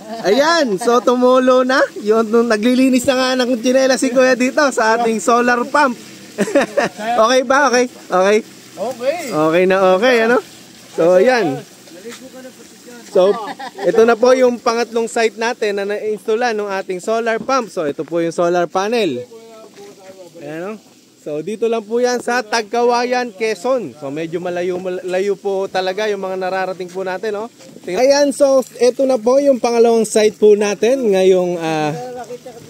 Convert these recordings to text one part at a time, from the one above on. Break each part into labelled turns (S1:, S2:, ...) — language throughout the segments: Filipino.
S1: Ayan, so tumulo na. Yung naglilinis na nga ng tsinela si Kuya dito sa ating solar pump. Okay ba? Okay? Okay?
S2: Okay.
S1: Okay na okay, ano? So, ayan. So, ito na po yung pangatlong site natin na na-installan ng ating solar pump. So, ito po yung solar panel. Ayan, no? So, dito lang po yan sa Tagkawayan, Quezon. So, medyo malayo po talaga yung mga nararating po natin, no? Ayan, so, ito na po yung pangalawang site po natin ngayong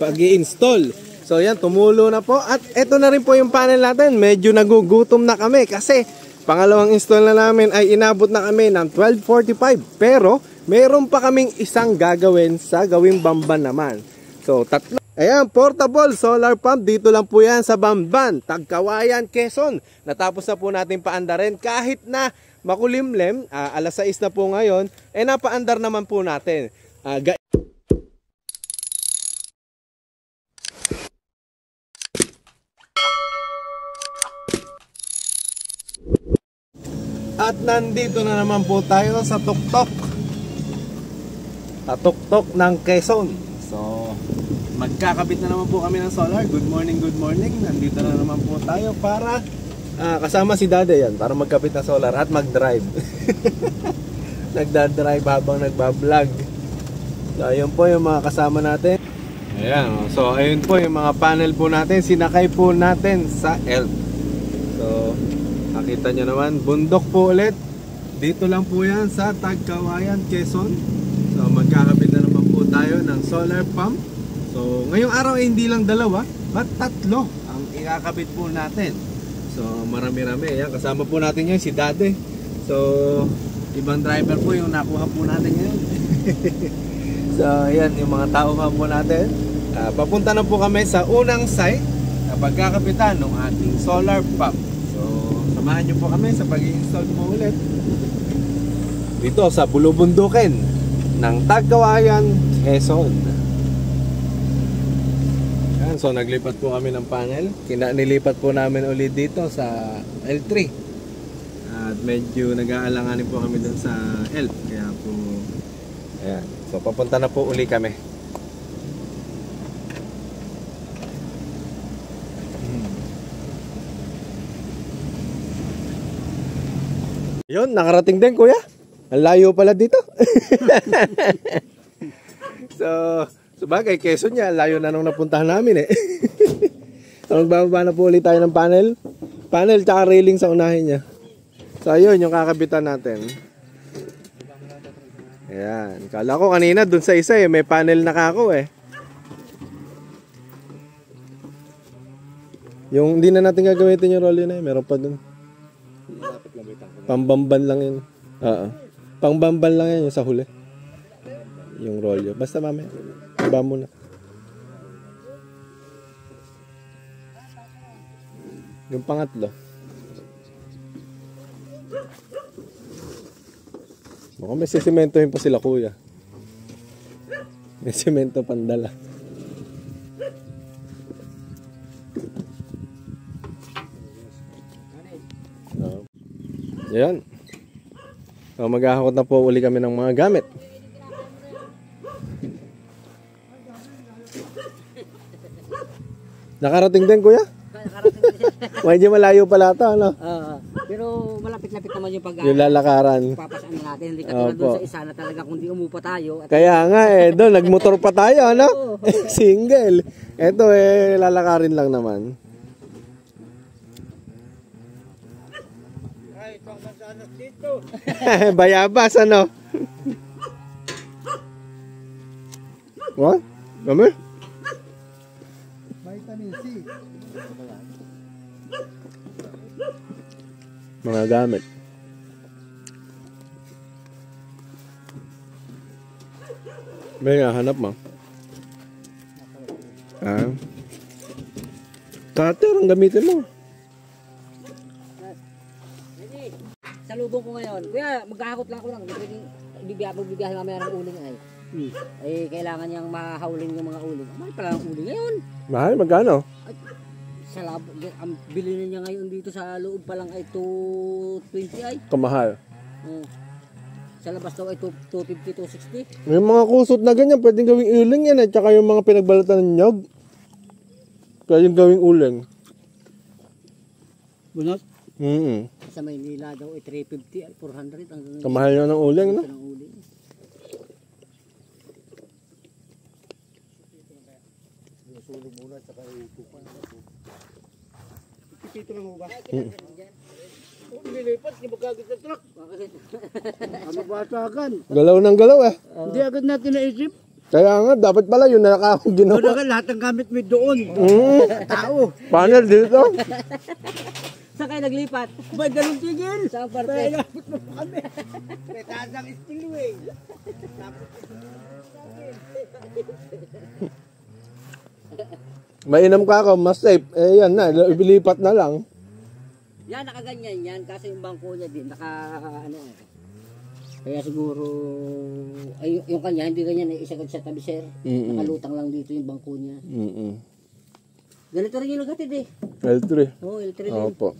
S1: pag-i-install. So, yan, tumulo na po. At ito na rin po yung panel natin. Medyo nagugutom na kami kasi pangalawang install na namin ay inabot na kami ng 12:45. Pero, meron pa kaming isang gagawin sa gawing Bamban naman. So, tatlo. Ayan, portable solar pump. Dito lang po yan sa Bamban, Tagkawayan, Quezon. Natapos na po natin paandarin kahit na makulimlim, alas 6 na po ngayon, napaandar naman po natin. At nandito na naman po tayo sa tuktok. Sa tuktok ng Quezon. So, magkakabit na naman po kami ng solar. Good morning, good morning. Nandito na naman po tayo para kasama si Dade yan, para magkabit ng solar at mag-drive. Nagda-drive habang nagbablog. So, ayun po yung mga kasama natin. Ayan, so ayun po yung mga panel po natin. Sinakay po natin sa ELF. So, nakita nyo naman, bundok po ulit. Dito lang po yan sa Tagkawayan, Quezon. So, magkakabit na naman po tayo ng solar pump. So, ngayong araw ay hindi lang dalawa, but tatlo ang ikakabit po natin. So, marami-rami. Ayan, kasama po natin ngayon si Dade. So, ibang driver po yung nakuha po natin ngayon. So, ayan, yung mga tao nga po natin. Papunta na po kami sa unang site na pagkakapitan ng ating solar pump. So, samahan nyo po kami sa pag-i-install po ulit dito sa bulubundukin ng Tagkawayan, Quezon. So naglipat po kami ng panel. Nilipat po namin ulit dito sa L3. At medyo nag-aalanganin po kami dun sa L. Kaya po, ayan. So papunta na po uli kami. Yun, nakarating din kuya. Ang layo pala dito. Sabagay, Quezon niya, layo na nung napuntahan namin eh. So, magbababa na po ulit tayo ng panel. Panel tsaka railing sa unahin niya. So, ayun, yung kakabitan natin. Ayan. Kala ko kanina dun sa isa eh, may panel na kako eh. Yung hindi na natin gagamitin yung rolyo na eh, meron pa dun. Pambamban lang yun. Pangbamban lang yan yung sa huli. Yung rolyo. Basta mamaya. Iba muna. Yung pangatlo. Mukhang may sisimentohin pa sila kuya. May simento pandala. Ayan. So, maghahakot na po uli kami ng mga gamit. Nakarating din kuya?
S3: Nakarating din.
S1: Medyo malayo pala ito, ano?
S3: Pero malapit-lapit naman yung
S1: yung lalakaran.
S3: Papasaan natin. Hindi katulad doon sa isa na talaga kung di umupa tayo. At
S1: kaya nga eh, doon nagmotor pa tayo, ano? Single. Ito eh, lalakarin lang naman.
S2: Ay, pangmasanas dito.
S1: Bayabas, ano? What? Kami?
S2: Vitamin C.
S1: Mga gamit. May hanap mo. Cutter ang gamitin mo.
S3: sa lubong ko ngayon, kuya, maghahakot lang ako lang. Bibiyahe mamaya ng uling ay. Eh, kailangan niyang mahauling yung mga uling. Mahal pala ang uling ngayon.
S1: Mahal? Magkano?
S3: Sa ang bilhin niya ngayon dito sa loob pa lang ay 220 ay.
S1: Kamahal.
S3: Sa labas daw ay 250, 260.
S1: May mga kusot na ganyan, pwedeng gawing uling yan at saka yung mga pinagbalatan ng nyog. Pwedeng gawing uling.
S2: Bunot?
S3: Sa Maynila daw ay 350 ay 400 ang
S1: Kamahal nyo ng uling, no?
S3: ng uling.
S2: Susulog muna, tsaka itupan. Pipito lang mo ba? Oh, nilipat, di magkagit na truck. Ano basagan?
S1: Galaw ng galaw eh.
S2: Hindi agad natin naisip.
S1: Kaya nga, dapat pala yun na ginawa.
S2: Agad lahat ng gamit mo doon. Tao.
S1: Panel dito.
S3: Saan kayo naglipat?
S2: Ba, dalong tigil.
S3: Saan parte?
S2: Nalapit mo pa kami. Petaas ang spillway.
S1: Mainam ka ako, mas safe. Eh yan na, ilipat na lang.
S3: Yan, nakaganyan yan. Kasi yung bangko niya din, ano eh. Kaya siguro, ay, yung kanya, hindi ganyan, isagad sa tabi, sir. Nakalutang lang dito yung bangko niya. Ganito rin yung nagatid eh.
S1: L3.
S3: Oo, L3 din.
S1: Opo.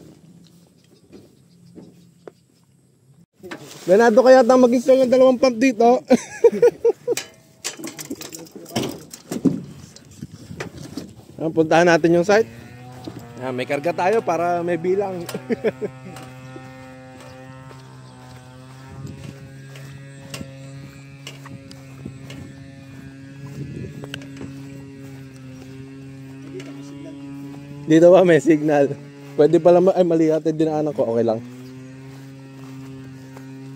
S1: Ganado kaya tang mag-install ng dalawang pump dito. Puntahan natin yung site. May karga tayo para may bilang. Dito ba may signal? Pwede pala ay mali ata dinaanan ko, okay lang.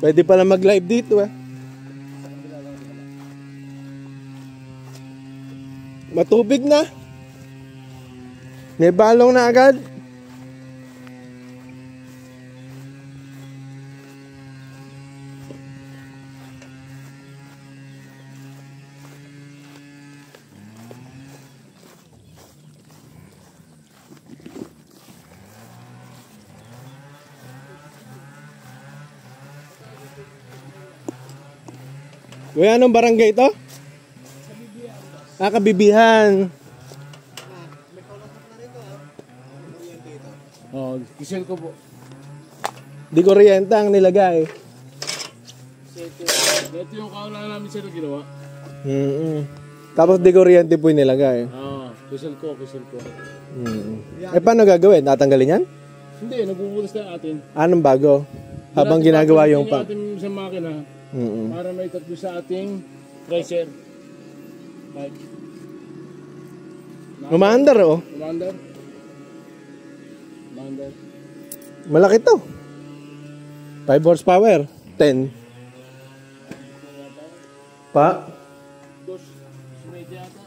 S1: Pwede pala mag-live dito eh. Matubig na. May balong na agad. Kuya, anong barangay ito? Kabibihan.
S2: Oh, kisel ko po.
S1: Di kuryente ang nilagay.
S2: Ito yung kaulang namin sir ginawa.
S1: Tapos di kuryente po yung nilagay.
S2: Kisel ko.
S1: Eh paano gagawin? Tatanggalin yan?
S2: Hindi, nagbubutas na atin.
S1: Anong bago? Habang ginagawa yung pump.
S2: Atin sa makina para may tatlo sa ating pressure. Like,
S1: Umaandar oh.
S2: Commander.
S1: Malaki to. 5 horsepower. 10. Pa?
S2: Dos. Media ata.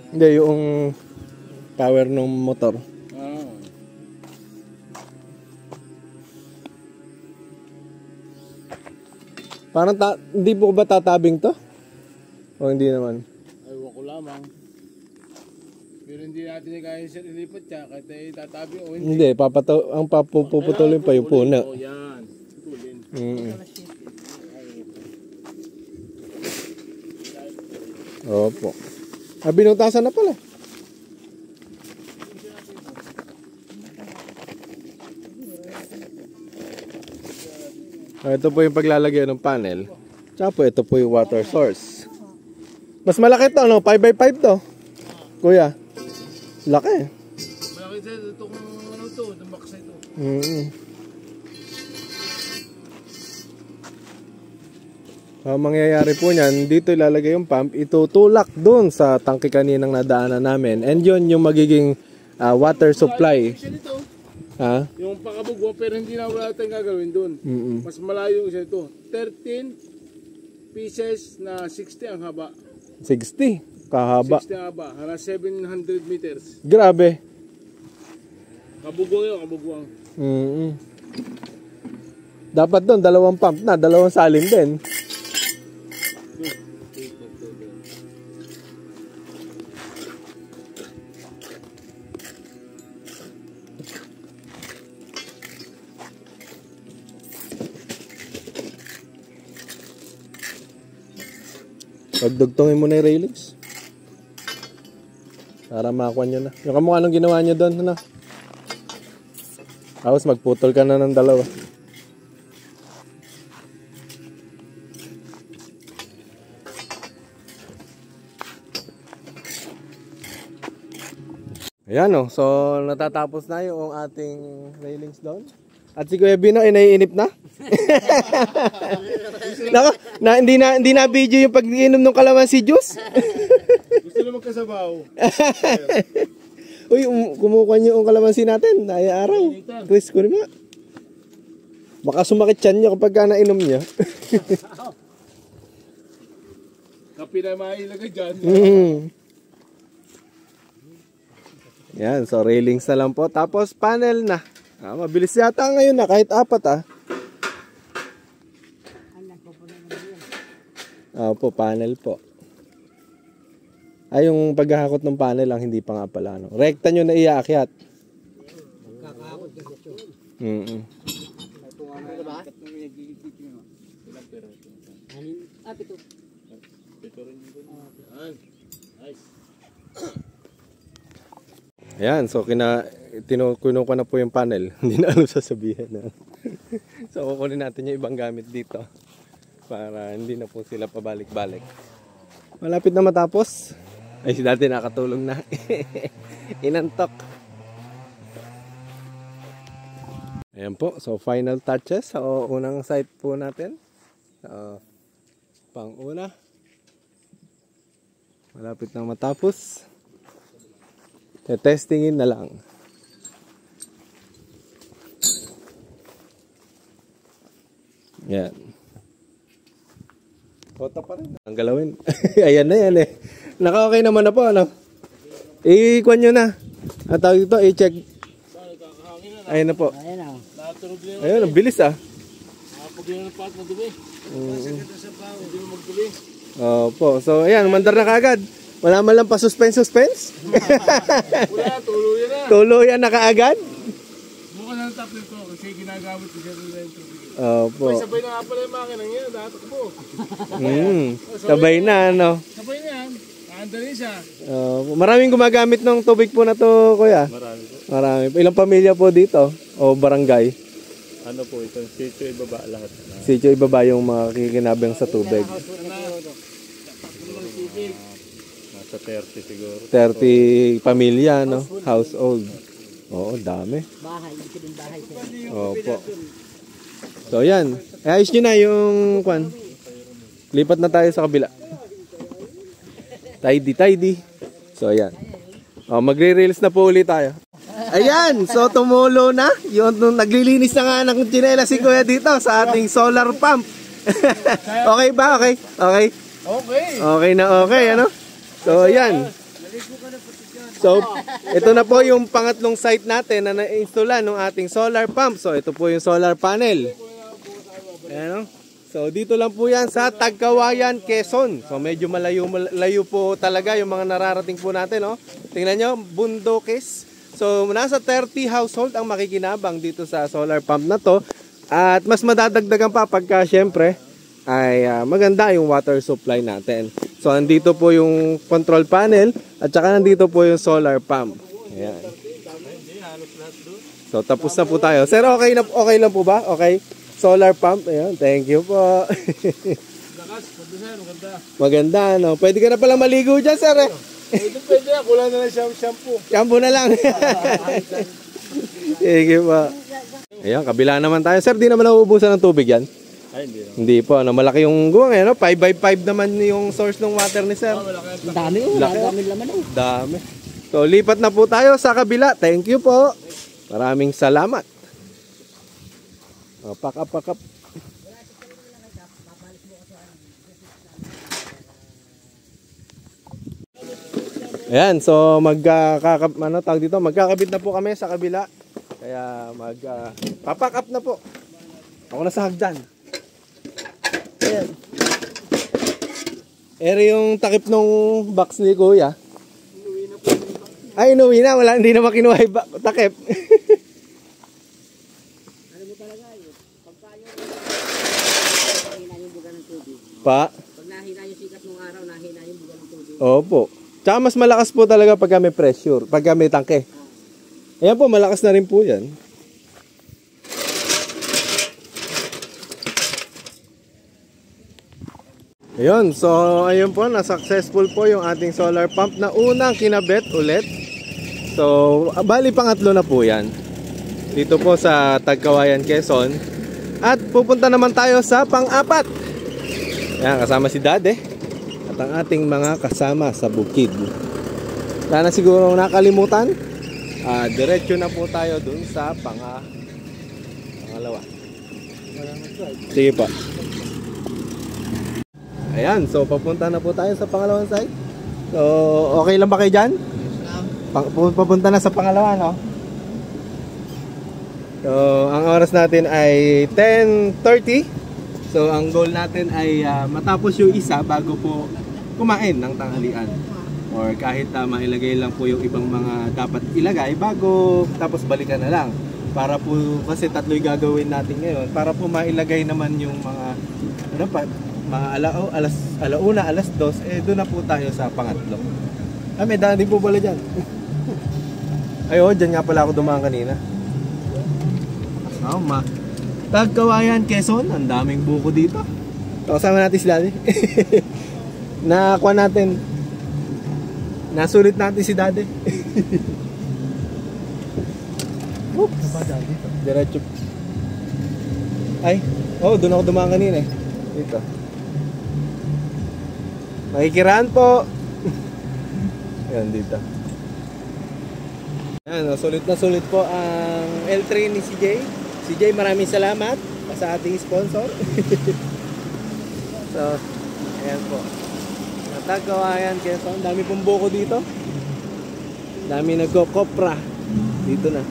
S1: Hindi, yung power ng motor. Parang hindi po ba tatabing to? O hindi naman?
S2: Aywan ko lamang. Pero hindi natin kaya sir ilipat siya kahit ay tatabi o hindi.
S1: Hindi, ang papuputulin pa yung puno.
S2: O yan, putulin.
S1: Opo. Binutasan na pala. Ito po yung paglalagay ng panel. Tsaka po ito po yung water source. Mas malaki to, no? 5x5 to. Kuya. Laki.
S2: Malaki sir, itong ano to, itong baksa ito.
S1: Ang mangyayari po niyan, dito ilalagay yung pump, itutulak doon sa tangke kaninang nadaanan namin. And yun yung magiging water supply. Ha?
S2: Yung pakabugwa pero hindi na wala tayong gagawin doon. Mas malayo siya ito. 13 pieces na 60 ang haba.
S1: 60. Kahaba.
S2: 60 ang haba. Hara 700 meters.
S1: Grabe.
S2: Kabugwang yun, kabugwang.
S1: Dapat doon, dalawang pump na, dalawang salin din. Pagdugtongin mo na yung railings. Para makakuha nyo na. Yung kamukha anong ginawa nyo doon, ano? Tapos magputol ka na ng dalawa. Ayan o, so natatapos na yung ating railings doon. At si Kuya Bino ay naiinip na. Nako, hindi na video yung pag-inom ng kalamansi juice.
S2: Gusto na magkasabaw.
S1: Uy, kumukuha niyo yung kalamansi natin. Ay araw. Chris, kunin mo. Baka sumakit tiyan niyo kapag nainom niya.
S2: Kapi na mailagay dyan.
S1: Yan, so railings na lang po. Tapos panel na. Mabilis yata ngayon na, kahit 4 Opo, panel po. Ay, yung paghahakot ng panel lang, hindi pa nga pala. No? Rekta nyo na iaakyat.
S3: Kakahakot kasi ito. Pito.
S2: Pito rin yun. Nice.
S1: Ayan, so kinuha ko na po yung panel. Hindi na alam sasabihin na. So kukunin natin yung ibang gamit dito para hindi na po sila pabalik-balik. Malapit na matapos. Ay, si dati nakatulong na. Inantok. Ayan po, so final touches sa unang site po natin. Pang-una. Malapit na matapos. Testingin na lang. Yan. Kota pa rin. Ang galawin. Ayan na yan eh. Naka-okay naman na po, ano? I-kuhan nyo na. At tawag dito, i-check. Ayan na po.
S3: Ayan na.
S2: Naturog lang.
S1: Ayun, ang bilis ah.
S2: Nakapag yun ang paat na dumi. Masaganda sa pao. Hindi mo magdumi.
S1: Opo. So, ayan, mandar na kagad. Wala man lang pa suspense?
S2: Wala, tuloy na.
S1: Tuluyan na kaagad?
S2: Mukha na ang top nito kasi ginagamit ko siya rin ito.
S1: Opo.
S2: Sabay na nga pala yung makinang yan. Datakbo.
S1: Sabay na, ano?
S2: Sabay na yan. Andalin siya.
S1: Maraming gumagamit ng tubig po na to, kuya?
S2: Marami po.
S1: Marami. Ilang pamilya po dito? O barangay?
S2: Ano po ito? Sitio ibaba lahat.
S1: Sitio ibaba yung mga kikinabang sa tubig.
S2: Nasa 30 siguro.
S1: 30 pamilya, no? Household. Oo, dami.
S3: Bahay, dito din bahay.
S1: Opo. So, yan. Ayos nyo na yung kwan. Lipat na tayo sa kabila. Tidy. So, ayan. Magre-reels na po ulit tayo. Ayan, so tumulo na. Yung naglilinis na nga ng tsinela si Kuya dito sa ating solar pump. Okay ba? Okay. Okay na okay, ano? So, ayan. So, ito na po yung pangatlong site natin na na-installan ng ating solar pump. So, ito po yung solar panel. Ayan, no? So, dito lang po yan sa Tagkawayan, Quezon. So, medyo malayo po talaga yung mga nararating po natin, no? Tingnan nyo, bundokis. So, nasa 30 household ang makikinabang dito sa solar pump na to. At mas madadagdagan pa pagka, syempre, ay maganda yung water supply natin. So, andito po yung control panel at saka nandito po yung solar pump. Ayan. So, tapos na po tayo. Sir, okay lang po ba? Okay. Solar pump. Ayan. Thank you po. Maganda, no? Pwede ka na pala maligo dyan, sir, eh.
S2: Pwede na. Kulang na lang shampoo.
S1: Shampoo na lang. Thank you po. Ayan, kabila naman tayo. Sir, di naman nauubusan ng tubig yan?
S2: Ay, hindi.
S1: Hindi po, ano, malaki yung guwang, no? 5x5 naman yung source ng water ni sir.
S3: Ang dami oh, dami laman oh.
S1: Dami. So, lipat na po tayo sa kabila. Thank you po. Maraming salamat. Pack up. Ayan, so magkakabit na po kami sa kabila. Kaya papack up na po. Ako na sa hagdan. Ayan. Ere yung takip ng box ni Kuya. Ay, inuwi na. Wala, hindi na makinuha yung takip.
S3: Ano mo talaga yun? Pagka nahina yung buga ng tubig.
S1: Pa?
S3: Pag nahina yung sikat ng araw, nahina yung buga ng tubig.
S1: Opo. Tsaka mas malakas po talaga pag may pressure, pag may tangke. Ayan po, malakas na rin po yan. Ayun, so ayun po, na-successful po yung ating solar pump na unang kinabit ulit. So, bali pangatlo na po yan. Dito po sa Tagkawayan, Quezon. At pupunta naman tayo sa pang-apat. Yan, kasama si Dade. At ang ating mga kasama sa bukid. Wala na siguro nakalimutan. Diretso na po tayo dun sa pangalawa. Sige po. Ayan, so papunta na po tayo sa pangalawang site. So, okay lang ba kayo dyan? Papunta na sa pangalawa, no? So, ang oras natin ay 10:30. So, ang goal natin ay matapos yung isa bago po kumain ng tanghalian. Or kahit mailagay lang po yung ibang mga dapat ilagay bago tapos balikan na lang. Para po, kasi tatlo yung gagawin natin ngayon. Para po mailagay naman yung mga, ano pa, mga alauna, alas 2, doon na po tayo sa pangatlo. May daan din po pala dyan. Ay, dyan nga pala ako dumaan kanina. Kasama. Tagkawayan, Quezon. Ang daming buko dito. Kasama natin si Daddy. Nakakuha natin. Nasulit natin si Daddy. Oops. Diretso. Ay, doon ako dumaan kanina eh. Dito. Makikiraan po. Ayan, dito. Ayan, sulit na sulit po ang L3 ni CJ. CJ, maraming salamat sa ating sponsor. So, ayan po. Tagkawayan, Quezon. Dami pong buko dito. Dami nagko-kopra. Dito na.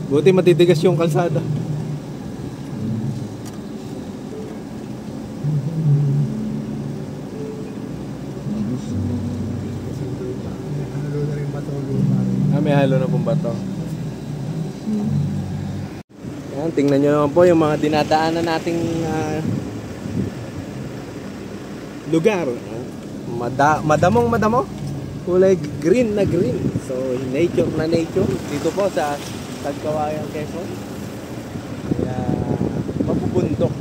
S1: Buti matitigas yung kalsada. May halo na pong bato. Yan, tingnan nyo naman po yung mga dinadaanan nating lugar. Madamo. Kulay green na green. So, nature na nature. Dito po sa Tagkawayan, Quezon. Kaya mapupundok.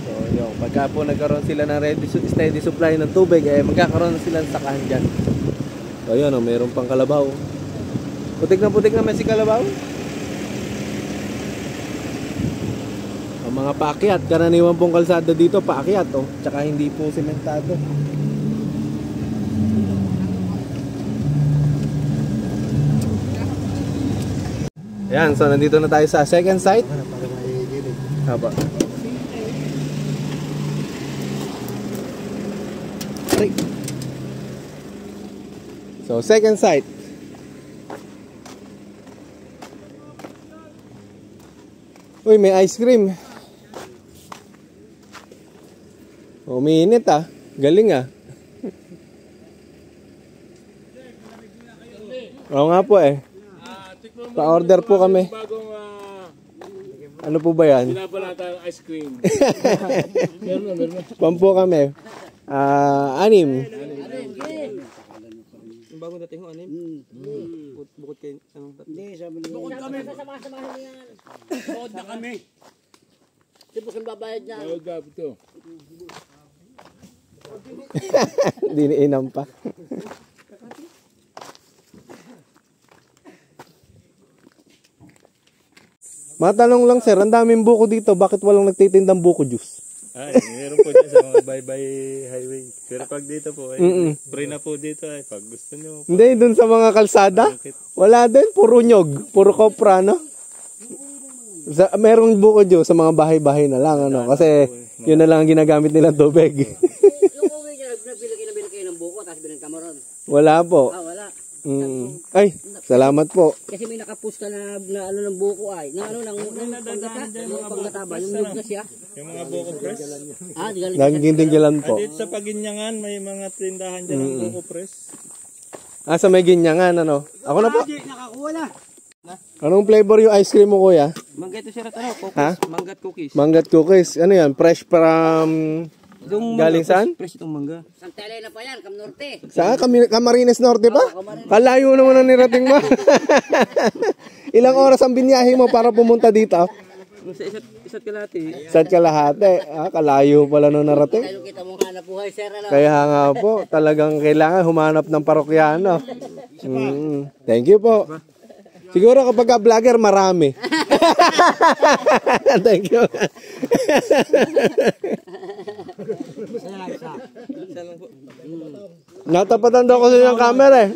S1: So yun, pagka po nagkaroon sila ng steady supply ng tubig, magkakaroon sila ng sakahan dyan. So yun, mayroon pang kalabaw. Putik naman si kalabaw. Ang mga paakyat, karaniwan pong kalsada dito paakyat, tsaka hindi po sementado. Ayan, so nandito na tayo sa second site. Haba. So, second site. Uy, may ice cream. Umiinit Galing Oo nga po Pa-order po kami. Ano po ba yan?
S2: Binabalata ice cream. Meron.
S1: Pampo kami. 6.
S4: Yung bagong dating ho, 6? Bukod kayo.
S3: Hindi, sabi niya. Bukod kami. Samahan niya. Bukod na kami. Tipos ang babayad niya.
S2: Bawag gab ito.
S1: Hindi niinam pa. Matanong lang sir, ang daming buko dito, bakit walang nagtitindang buko juice?
S4: Meron po dyan sa mga bye-bye highway. Pero pag dito po, free na po dito pag gusto nyo.
S1: Hindi, dun sa mga kalsada, wala din, puro nyog, puro kopra, no? Merong buko juice sa mga bahay-bahay na lang, kasi yun na lang ang ginagamit nilang tubig.
S3: Yung uwi niya, nabili kayo ng buko, tapos binigyan ka mo ron.
S1: Wala po.
S3: Wala.
S1: Ay, salamat po.
S3: Kasi may nakapusta na ano ng buko ng panggataba, yung nyug na siya.
S4: Yung mga buko press.
S1: Naggintinggilan po.
S4: Dito sa Paginyangan, may mga tindahan dyan ng buko press.
S1: Sa may Ginyangan, Ako na po.
S3: Nakakuha na.
S1: Anong flavor yung ice cream mo, kuya?
S4: Mangga ito siya cookies. Manggat cookies.
S1: Manggat cookies. Ano yan? Fresh from... Galing saan?
S4: Fresh itong mangga.
S3: Santa Elena pa yan, Cam Norte.
S1: Saan? Camarines Norte pa? Kalayo naman ang nirating mo. Ilang oras ang binyahe mo para pumunta dito?
S4: Sa isa't kalahati.
S1: Isa't kalahati. Kalayo pala nung narating.
S3: Tayo kita mong hanap buhay, sir. Ano?
S1: Kaya nga po, talagang kailangan humanap ng parokyano. Thank you po. Siguro kapag vlogger, marami. Thank you. Natapatan daw kasi ng camera eh.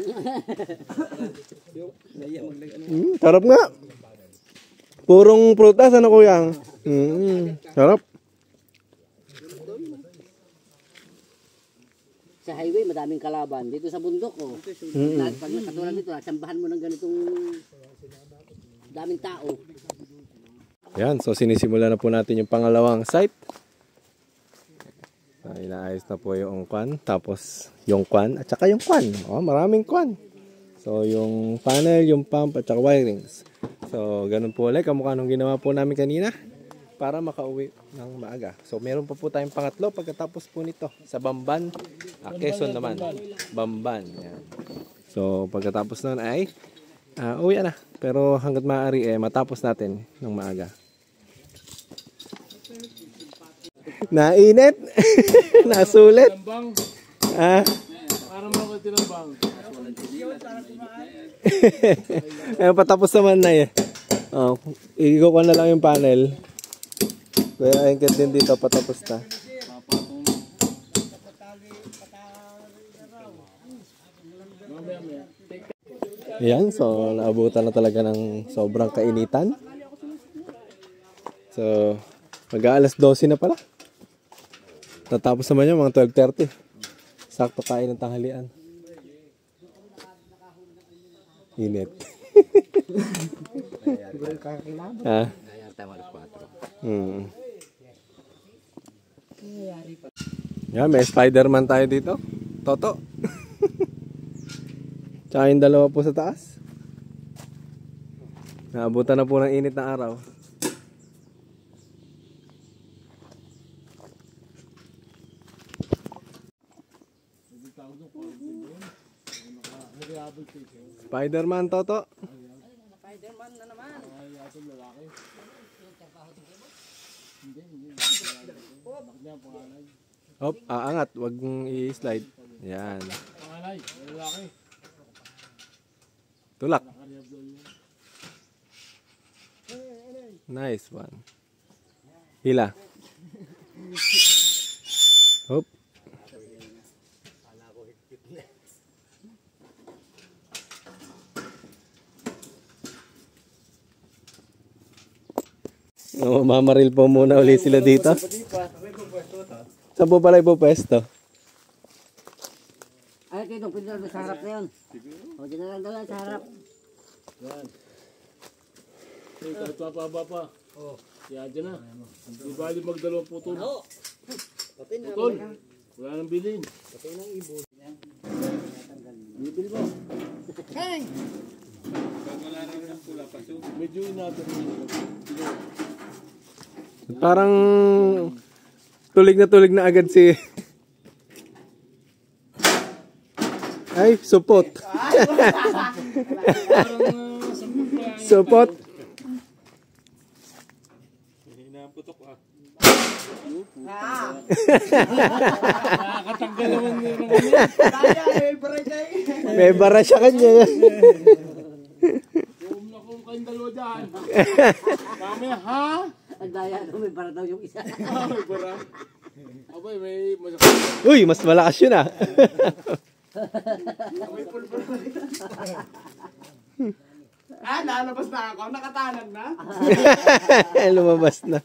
S1: Sarap nga. Purong prutas, ano kuya? Sarap.
S3: Sa highway, madaming kalaban. Dito sa bundok, oh. Pag katulad dito, sambahan mo ng ganitong daming tao.
S1: Yan, so sinisimula na po natin yung pangalawang site. Inaayos na po yung kwan, tapos yung kwan, at saka yung kwan. Maraming kwan. So yung panel, yung pump, at saka wirings. So ganun po ulit, kamukha nung ginawa po namin kanina para makauwi ng maaga. So meron pa po tayong pangatlo pagkatapos po nito sa Bamban, Quezon naman. Bamban. Yan. So pagkatapos nun ay uwi na. Pero hanggat maaari matapos natin ng maaga. Nainit. Nasulit.
S2: Tinambang. Para mo ako tinambang.
S1: Patapos naman na eh. Igo ko na lang yung panel. Kaya ayun din dito patapos na. Ayan, so naabutan na talaga ng sobrang kainitan. So mag-aalas 12 na pala. Tatapos naman yun mga 12:30. Sakto kain ng tanghalian. Init. Ha? Yan, may Spider-Man tayo dito. Toto. Tsaka yung dalawa po sa taas. Naabutan na po ng init na araw. Spider-Man, Toto.
S3: Spider-Man na naman.
S1: Hop, aangat. Huwag mong i-slide. Yan.
S2: Pangalay, lalaki.
S1: Tulak. Nice one. Hila. Hop. Mamaril po muna ulit sila dito. Saan po pala ipopwesto?
S3: Ay, kayo, pwede lang sa harap na yun. O, dyan na lang daw yan sa harap.
S2: Yan. Kahit papaba pa. Yan dyan na. Di bali magdalawang putol. Putol. Wala nang bilhin. Bibil mo. Hey! Medyo natin.
S1: Parang tulig na agad si... Ay, supot. Supot.
S4: Hinaputok
S2: Nakakatanggal naman yun.
S1: May bara siya kanya.
S2: Kung na kung kayong dalawa dyan. Mamaya, ha?
S3: Ang daya, may para daw yung isa.
S2: May bara. Abay, may masakit.
S1: Uy, mas malakas yun ah.
S2: Lalabas na ako. Nakatanag na.
S1: Lumabas na.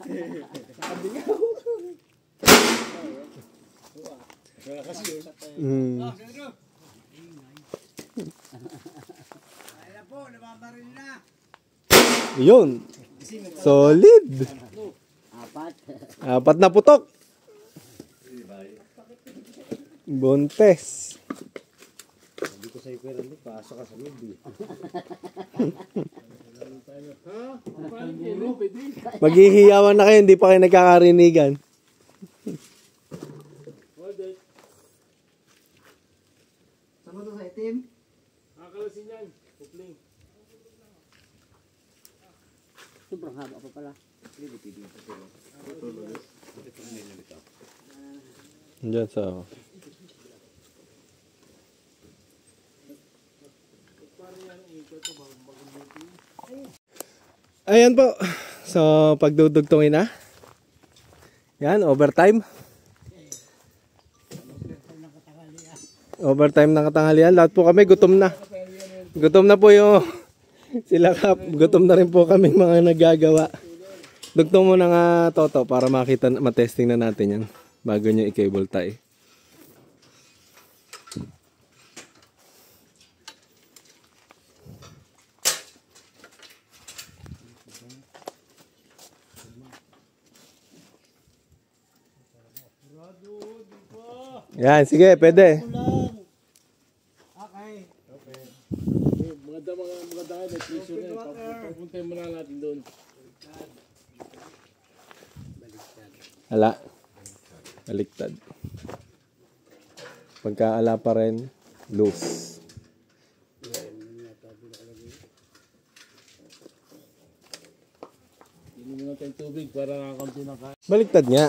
S1: Yun. Solid. Apat na putok. Buntes.
S5: Hindi ko sa'yo pera, pasok ka sa loob eh.
S1: Maghihiyawan na kayo, hindi pa kayo nagkakarinigan.
S3: Saan mo to sa itim?
S2: Nakakalasin yan. Kupling.
S3: Sobrang haba pa pala.
S1: Diyan sa... Ayan po. So, pagdudugtungin na. Yan, overtime. Overtime ng katanghalian. Lahat po kami gutom na. Gutom na po yung sila Kap. Gutom na rin po kami mga nagagawa. Dugtong mo na nga, Toto, para makita, matesting na natin yan. Bago nyo i-cable tie. Yan, sige, pwede.
S2: Maganda kayo, may piso na. Papuntahin mo na natin doon.
S1: Ala. Baliktad. Pagkaala pa rin, loose.
S2: Hindi mo natin tubig para nakakampi ng kain.
S1: Baliktad nga.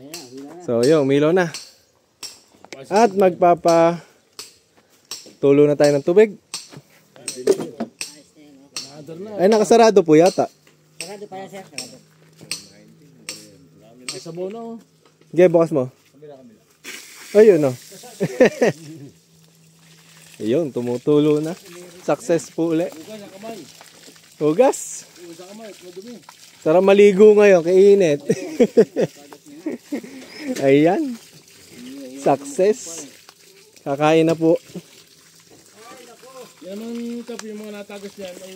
S3: Ayan na, hila na.
S1: So, yung umilaw na. At magpapa tulo na tayo ng tubig. Ay, nakasarado po yata.
S3: Sarado pa yan, sir. Sarado.
S2: May sabono.
S1: Okay, bukas mo. Ayun, no. Ayun, tumutulo na. Successful ulit.
S2: Huwag sa kamay.
S1: Hugas.
S2: Huwag sa kamay, madumi.
S1: Sarap maligo ngayon, kainit. Ayan. Success. Kakain na po.
S2: Yan ang kap, yung mga natagas yan, ay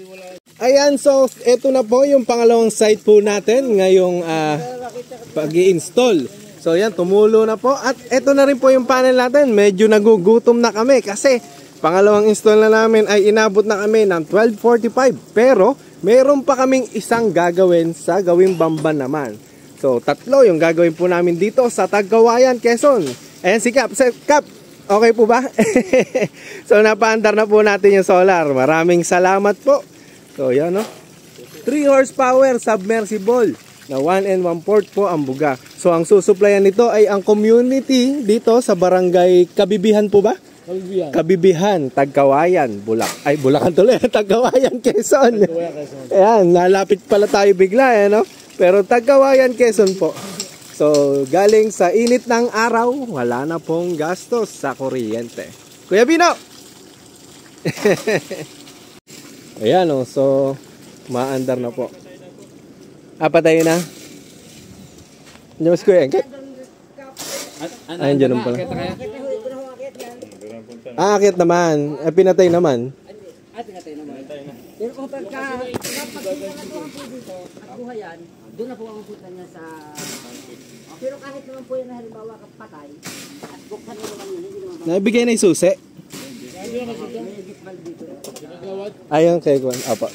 S2: wala.
S1: Ayan, so ito na po yung pangalawang site po natin ngayong pag-i-install. So yan, tumulo na po. At ito na rin po yung panel natin. Medyo nagugutom na kami kasi pangalawang install na namin ay inabot na kami ng 12:45. Pero meron pa kaming isang gagawin sa gawing Bamban naman. So tatlo yung gagawin po namin dito sa Tagkawayan, Quezon. Ayan si Kap. Kap, okay po ba? So napaandar na po natin yung solar. Maraming salamat po. So yan, no? 3 horsepower submersible na 1 1/4 po ang buga. So ang susuplayan nito ay ang community dito sa barangay Kabibihan po ba?
S2: Kabibihan.
S1: Kabibihan, Tagkawayan, Bulacan tuloy, Tagkawayan, Quezon. Ayan, lalapit pala tayo bigla, no? Pero Tagkawayan, Quezon po. So, galing sa init ng araw, wala na pong gastos sa kuryente. Kuya Bino! Ayan, oh, so, maandar na po. Patayin na. Diyan mas kuya, engket? Ayun, dyan pala. Akit naman. Pinatay naman.
S3: Pinatay naman. Pero kung pagka naman po dito at buhayan, doon na po ang punta niya sa... Pero kahit naman po yan na halimbawa kapatay, at buksan mo naman yun, hindi naman...
S1: Naibigay na yung susi. Ayun kay Kwan. Apa.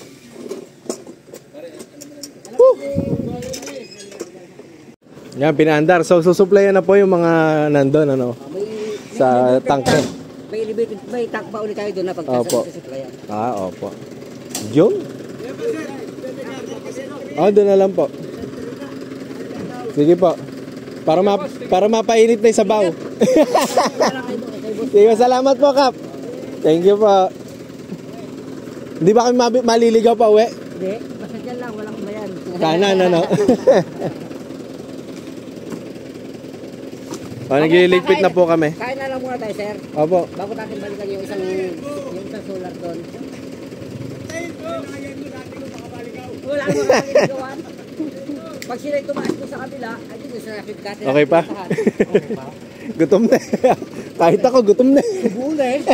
S1: Yan, pinaandar. So, susuplayan na po yung mga nandun, ano, sa tanke.
S3: May elevated, may tank pa ulit tayo doon na
S1: Opo.
S3: pagkasusuplayan.
S1: Opo. Yun? Doon na lang po. Sige po. Para mapainit na yung sabaw. Sige, salamat po, Kap. Thank you po. Hindi ba kami maliligaw pa uwi?
S3: Hindi, basta dyan lang, walang bayan.
S1: Kanan, ano? Nagliligpit na po kami.
S3: Kain na lang muna tayo, sir.
S1: Opo.
S3: Bago natin balikan yung isang solar doon. Wala akong makakaligawan. Pag sila tumaas ko sa kabila, ay dito sa natin.
S1: Okay pa? Gutom na. Kahit ako, gutom na.
S3: Bulan.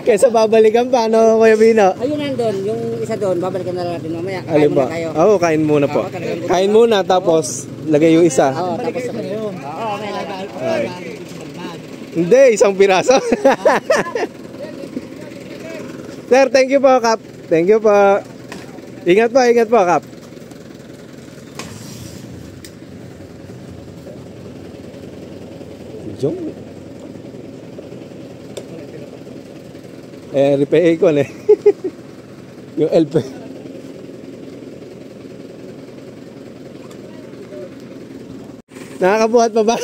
S1: Kaysa babalikan pa, ano, Kuya Bino?
S3: Ayun nandun, yung isa doon, babalikan na lang natin mamaya. Kain
S1: Alin
S3: muna
S1: ba?
S3: kayo.
S1: Oo, kain muna po. Kain muna, tapos lagay yung isa.
S3: Oo, tapos sa kayo. Oo, may lagay po.
S1: Hindi, isang piraso. Sir, thank you po, Kap. Thank you po. Ingat po, Kap. Jong. Repair ko, yung LP. Nakakabuhat pa ba?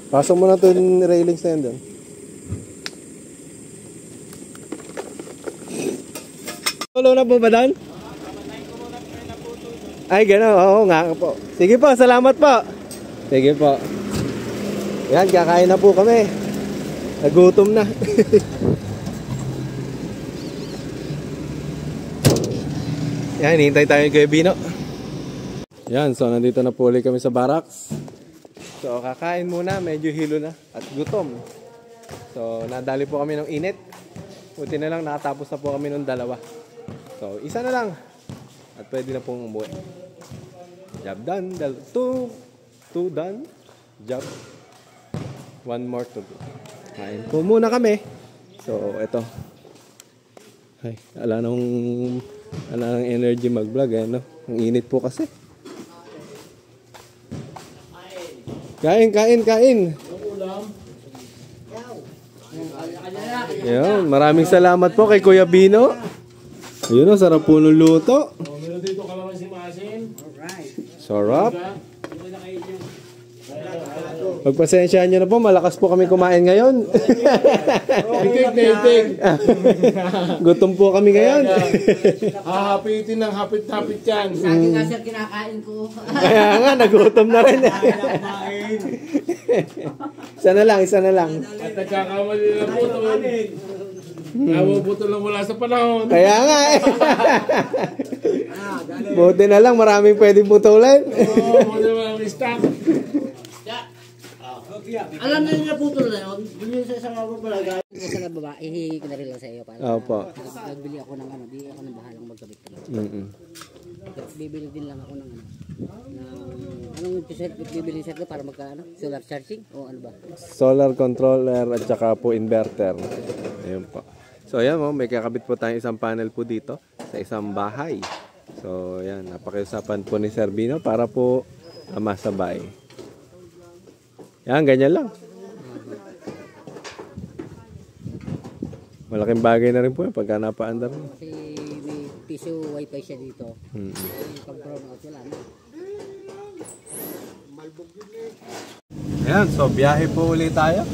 S1: Pasok mo na ito yung railings na yun doon. Tulo na po ba doon? Ay, gano'n. Oo nga po. Sige po, salamat po. Sige po. Yan, kakain na po kami. Nagutom na. Yan, hintay tayo kay Bino. Yan, so nandito na po ulit kami sa barracks. So, kakain muna, medyo hilo na at gutom. So, nadali po kami ng init. Buti na lang, nakatapos na po kami ng dalawa. So, isa na lang. At pwede na pong umuwi. Job done. Two done. Job. One more to do. Kain po muna kami. So, eto. Ay, ala nang energy mag-vlog, eh, no? Ang init po kasi. Kain. Yun, maraming salamat po kay Kuya Bino. Yun, sarap po ng luto.
S2: Meron dito kalamansi maasim.
S1: Sarap. Pagpasensyaan nyo na po, malakas po kami kumain ngayon.
S2: Itik.
S1: Gutom po kami ngayon.
S2: Hahapitin ng hapit-hapit yan.
S3: Sa akin nga sir, kinakain ko.
S1: Kaya nga, nagutom na rin. Isa na lang.
S2: At nagkakamali na putol. Nabubutol lang mula sa panahon.
S1: Kaya nga eh. Buti na lang, maraming pwedeng putulin.
S2: Oo, buti mo lang stock.
S3: Alam na nila putol na yun. Yun yung sa isang ako pala. Sa babae, ihihi ko na rin lang sa iyo.
S1: Opo.
S3: Nagbili ako ng ano, di ako nang bahalang magkabit ka lang. Bibili din lang ako ng ano. Anong bibili set ko para magka solar charging o ano ba?
S1: Solar controller at saka po inverter. Ayun po. So ayan mo, may kakabit po tayong isang panel po dito sa isang bahay. So ayan, napakiusapan po ni Sir Bino para po masabay. Yan, ganyan lang. Malaking bagay na rin po yun pagka napaandar.
S3: Kasi may piso wifi siya dito. Pag-brown out wala na.
S1: Ayan, so biyahe po ulit tayo.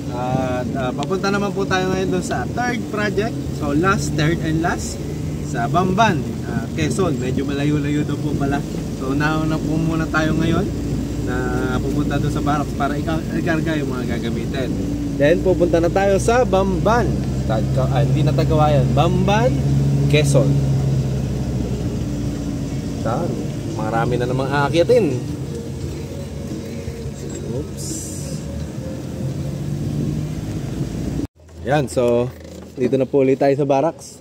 S1: At papunta naman po tayo ngayon doon sa third project. So third and last sa Bamban, Quezon. Medyo malayo-layo daw po pala. So nauna po muna tayo ngayon na pupunta doon sa barracks para ikarga yung mga gagamitin. Then pupunta na tayo sa Bamban. Hindi na Tagawayan. Bamban, Quezon. Saan? Marami na namang aakyatin. Oops. Yan, so dito na po ulit tayo sa barracks.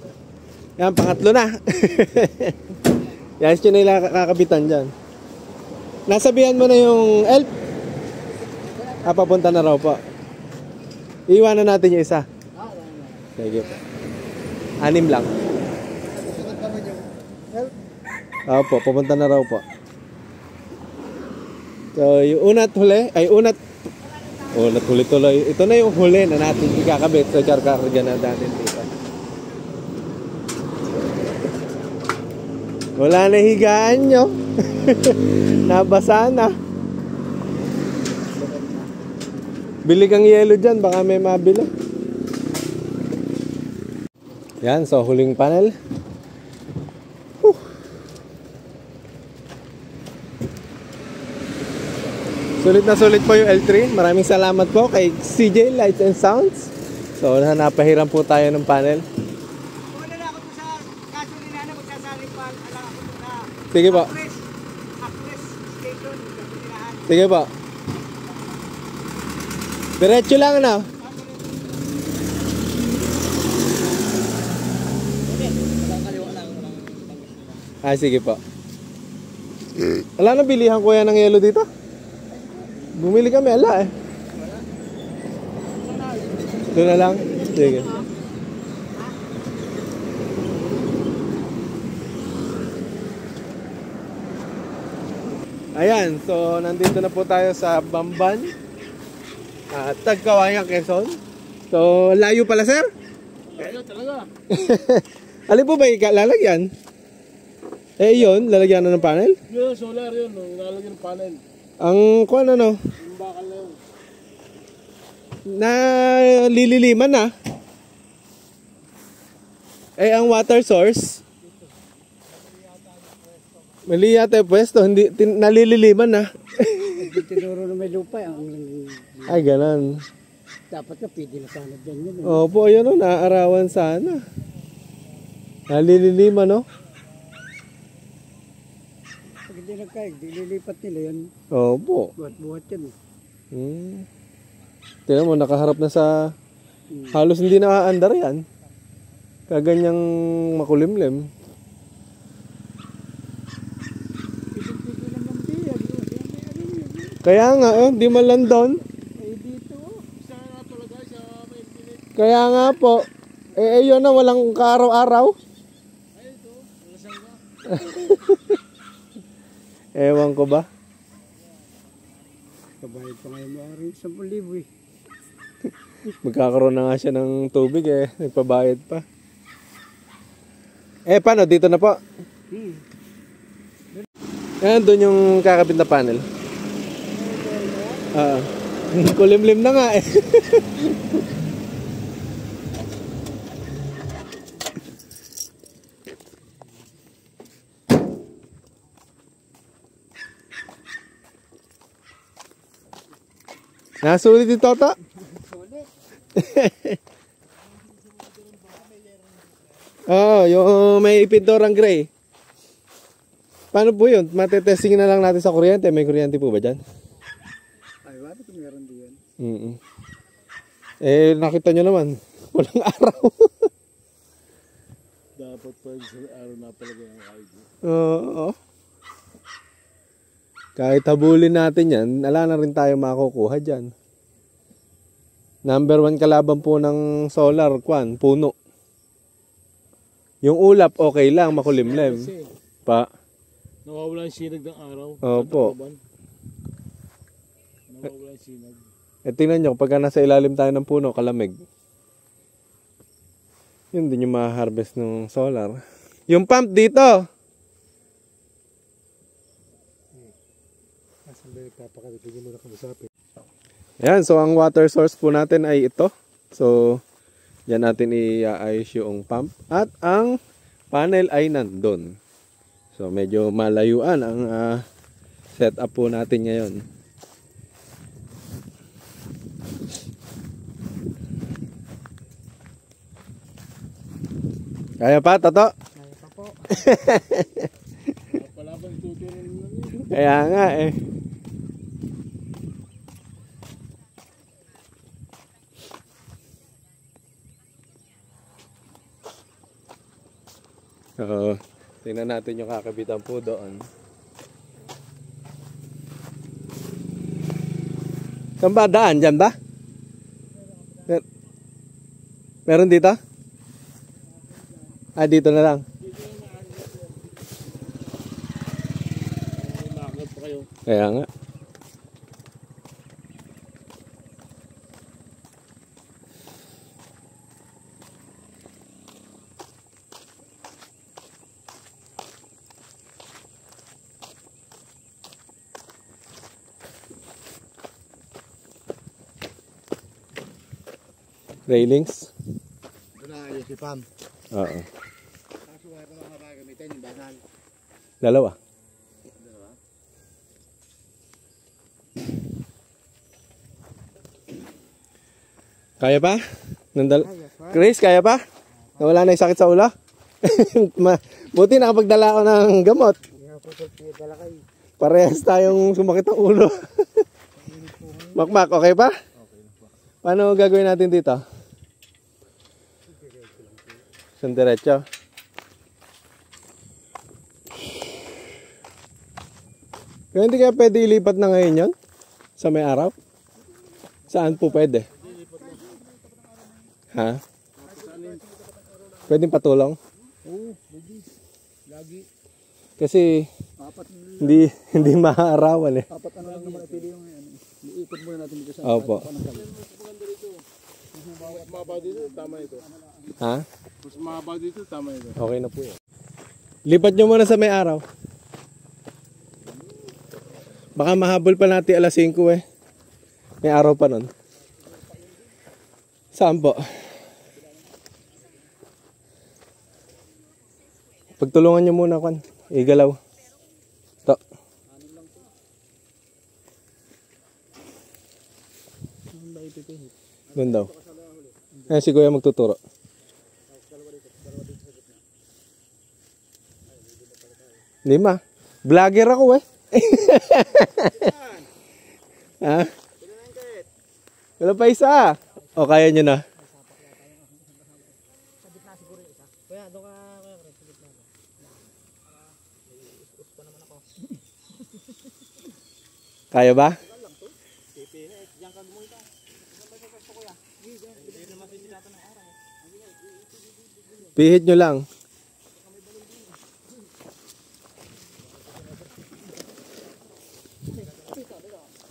S1: Yan, pangatlo na. Yan, yun na yung kakabitan dyan. Nasabihan mo na yung elf? Papunta na raw po. Iiwanan natin yung isa. Sige po. 6 lang. Opo, pupunta na raw po. So, yung unat huli, unat huli tuloy. Ito na yung huli na natin ikakabit sa karkarga na natin dito. Wala na higaan nyo. Nabasa na. Bili kang yelo dyan, baka may mabili. Yan, so huling panel. Sulit na sulit po yung L3. Maraming salamat po kay CJ Lights and Sounds. So napahiram po tayo ng panel.
S6: Wala na ako po sa gasolina na magsasali pa. Alam ako po na
S1: Sige po.
S6: Actress Station. Gasolinahan.
S1: Sige po. Diretso lang na. Sige po. Wala na bilihan ko yan ng yelo dito. Bumili kami, ala eh. Doon na lang. Sige. Ayan, so nandito na po tayo sa Bamban, Tagkawayan, Quezon. So, layo pala, sir?
S2: Ayaw talaga.
S1: Alin po ba lalagyan? Eh, yun, lalagyan na ng panel?
S2: Yun, solar yun. Nilalagyan ng panel.
S1: Ang, kung ano,
S2: Yung bakal na yun.
S1: nalililiman na. Eh, ang water source, mali yata yung pwesto, hindi, nalililiman na.
S6: Tinuro na may lupa.
S1: Ay, ganun.
S6: Dapat na pwede na sana dyan yun.
S1: Opo, ayun o, naaarawan sana. Nalililiman, no?
S6: Pag hindi nagkaig, dililipat nila yan.
S1: Opo.
S6: Buhat-buhat yan.
S1: Tingnan mo, nakaharap na sa... Halos hindi nakaandar yan. Kaganyang makulimlim. Kaya nga, di man lang doon.
S2: Isa nga talaga sa may pilit.
S1: Kaya nga po. Eh, yun na, walang kaaraw-araw.
S2: Ay, ito. Lasang ka.
S1: Ewan ko ba?
S6: Kabayad pa ngayon maaari 10,000 eh.
S1: Magkakaroon na nga siya ng tubig eh. Nagpabayad pa. Eh, paano? Dito na po. Ayan, doon yung kakabit na panel. Kulimlim na nga eh. Nasulit yung Toto? Oo, yung may pinturang gray. Paano po yun? Matetesting na lang natin sa kuryente. May kuryente po ba dyan?
S6: Ay, bakit meron diyan?
S1: Eh, nakita nyo naman. Walang araw.
S2: Dapat pa sa araw na palagay ang ID.
S1: Oo. Kahit habulin natin yan, wala na rin tayo makukuha dyan. Number 1 kalaban po ng solar, puno. Yung ulap, okay lang, makulimlim.
S2: Kasi
S1: Pa.
S2: nawawala yung sinag ng araw.
S1: Opo.
S2: Nawawala yung sinag.
S1: Eh, tingnan nyo, pagka nasa ilalim tayo ng puno, kalamig. Yun din yung ma-harvest ng solar. Yung pump dito. Ayan, so ang water source po natin ay ito. So, yan natin i-ayos yung pump. At ang panel ay nandun. So, medyo malayuan ang setup po natin ngayon. Kaya pa, Toto?
S6: Kaya pa po.
S2: Palaban tuturo nyo yun.
S1: Kaya nga eh. Oo. Tingnan natin yung kakabitan po doon. Saan ba daan? Diyan ba? Meron dito? Ah, dito na lang.
S2: Nakakot pa kayo.
S1: Kaya nga. Railings?
S6: Ito na ayos si Pam.
S1: Oo.
S6: Kaso wala ko na gagamitin yung banal.
S1: Dalawa. Kaya pa? Chris, kaya pa? Nawala na yung sakit sa ulo? Buti nakapagdala ako ng gamot. Parehas tayong sumakit ang ulo. Makmak, okay pa? Paano gagawin natin dito? Isang diretso. Kaya hindi kaya pwede ilipat na ngayon yun? Sa may araw? Saan po pwede? Ha? Pwedeng patulong?
S2: Oo, pwede. Lagi.
S1: Kasi hindi maaarawan eh.
S6: Apat ano lang naman pili yung ano. Iikot muna natin dito sa
S1: Opo.
S2: Mas mahaba dito, tama ito.
S1: Ha?
S2: Mas mahaba dito, tama ito.
S1: Okay na po yun. Lipat nyo muna sa may araw. Baka mahabol pa natin alas 5 eh. May araw pa nun. Saan po? Pagtulungan nyo muna, Kwan. Igalaw. Ito. Doon daw. Si Kuya magtuturo. Lima. Vlogger ako eh. Ha? Wala pa isa. O kaya nyo na.
S6: Kuya, doon ka kuya, sa gitna.
S1: Kaya ba? Pihit nyo lang.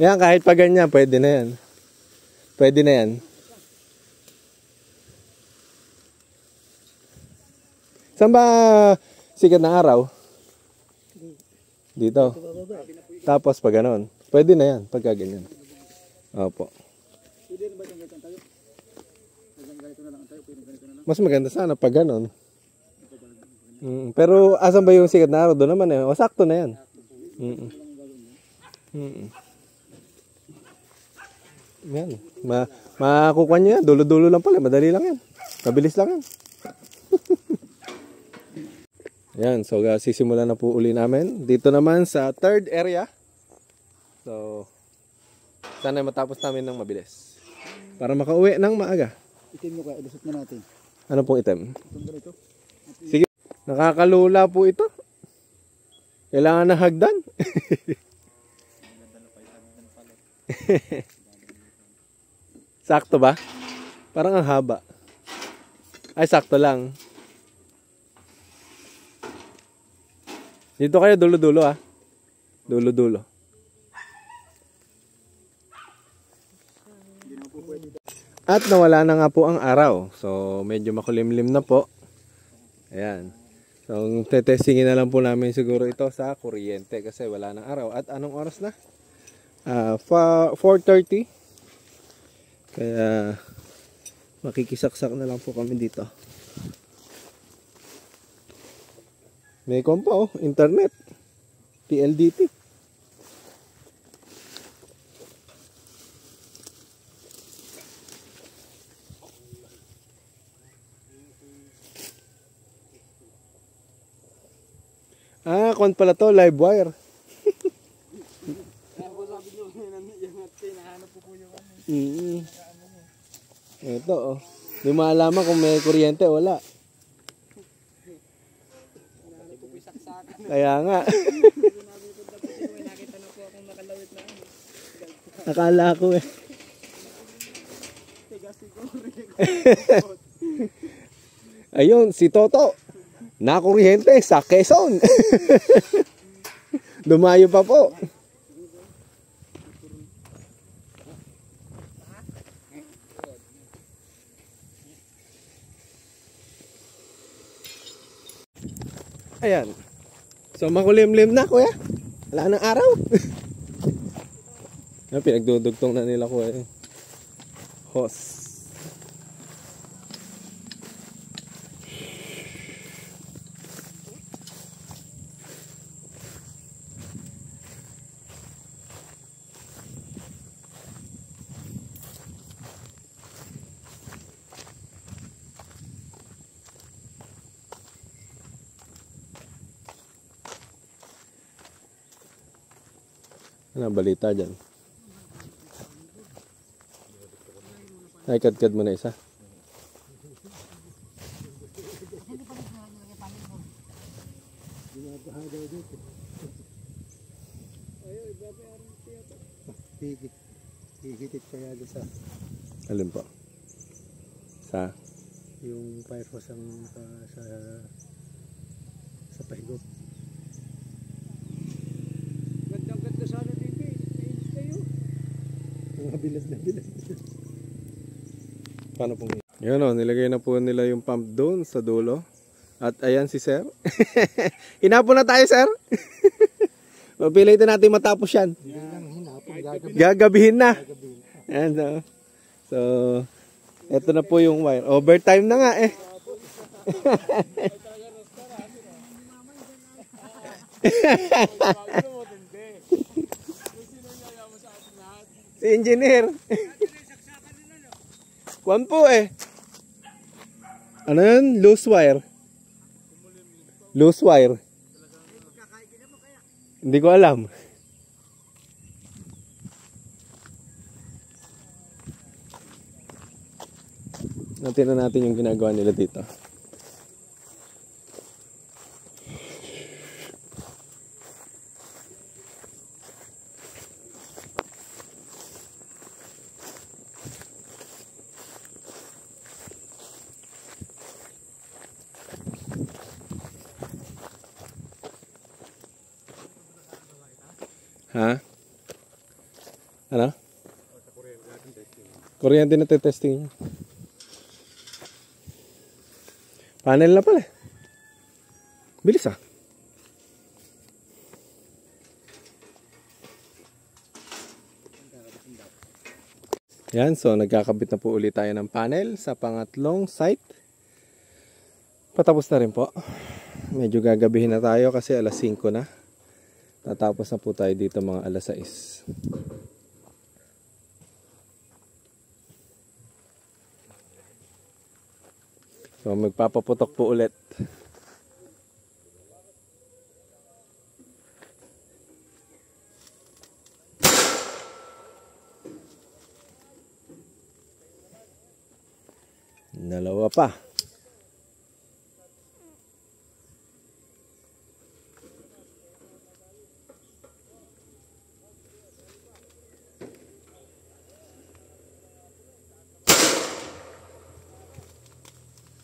S1: Yan, kahit pa ganyan, pwede na yan. Pwede na yan. Saan ba sikat ng araw? Dito. Tapos pag ganon. Pwede na yan, pagka ganyan. Opo. Mas maganda sana pag ganon. Pero asan ba yung sikat na araw? Doon naman eh. O sakto na yan. Yan. Makukuha nyo yan. Dulo-dulo lang pala. Madali lang yan. Mabilis lang yan. Yan. So sisimulan na po uli namin. Dito naman sa third area. So sana matapos namin ng mabilis. Para makauwi ng maaga.
S6: Itim mo ka, ilusot na natin.
S1: Ano pong item?
S6: Itong ganito.
S1: Sige. Nakakalula po ito. Kailangan na hagdan. Sakto ba? Parang ang haba. Ay, sakto lang. Dito kayo, dulo-dulo ah. Dulo-dulo. At nawala na nga po ang araw. So, medyo makulimlim na po. Ayan. So, tetestingin na lang po namin siguro ito sa kuryente kasi wala nang araw. At anong oras na? 4:30. Kaya makikisaksak na lang po kami dito. May kompa oh, internet. PLDT. Kon pala to, live wire. Ito oh. Hindi maalaman kung may kuryente, wala. Kaya nga. Akala ko eh. Ayun, si Toto. Nakuryente sa Quezon. Dumayo pa po. Ayan. So makulimlim na kuya. Wala nang araw. Pinagdudugtong na nila kuya. Hose. Ano balita dyan? Ay, kad-kad mo na isa.
S6: Hihitit kaya doon sa...
S1: Alin po? Sa?
S5: Yung fire hose ang sa pahigop.
S6: Ganda sana dito eh. Nainis kayo.
S5: Mga bilad na bilad.
S1: Paano pong yun o, nilagay na po nila yung pump doon sa dulo. At ayan si sir. Hinapon na tayo, sir. Mapilitin natin matapos yan. Gagabihin na. Ayan, so, eto na po yung wire. Overtime na nga eh. Si engineer. Kwan po eh. Ano yun? Loose wire. Loose wire. Hindi ko alam. Tingnan natin yung ginagawa nila dito. Ha? Ano? Kuryente na testing niya. Panel na pala. Bilis ah. Yan, so nagkakabit na po ulit tayo ng panel sa pangatlong site. Patapos na rin po. Medyo gagabihin na tayo kasi alas 5 na. Tatapos na po tayo dito mga alas 6. So magpapaputok po ulit. Dalawa pa.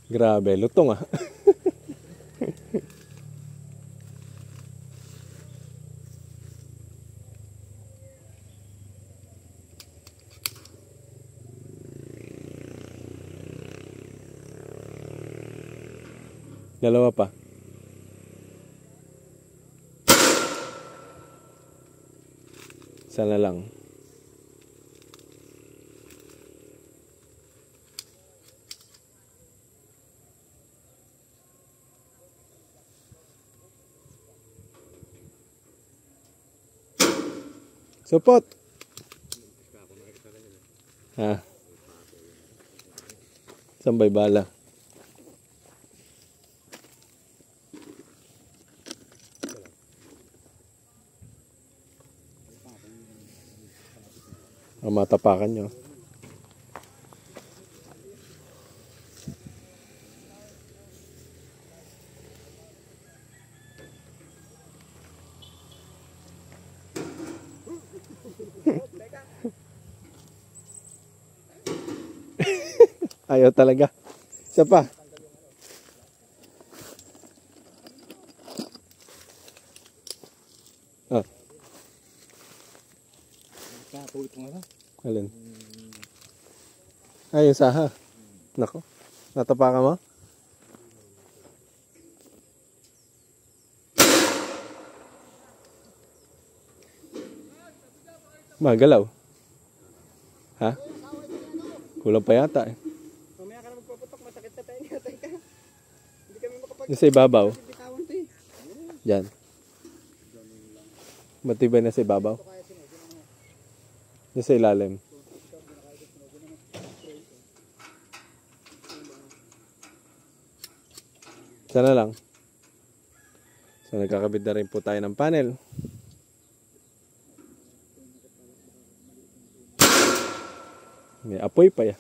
S1: Grabe, lutong ah. Dalawa pa. Isa na lang. Support. Ha? Sambay bala. Matapakan nyo. Ayaw talaga. Isa pa. Ah. Alin? Ay, yung saha. Nako. Natapakan mo? Magalaw. Ha? Kulang pa yata eh.
S6: Mamaya ka na magpaputok, masakit sa tayo niya. Hindi kami makapag-
S1: Yung sa ibabaw.
S6: bitawan to eh.
S1: Diyan. Matibay na sa ibabaw. Yung sa ilalim. Sana lang. So nagkakabit na rin po tayo ng panel. May apoy pa yan.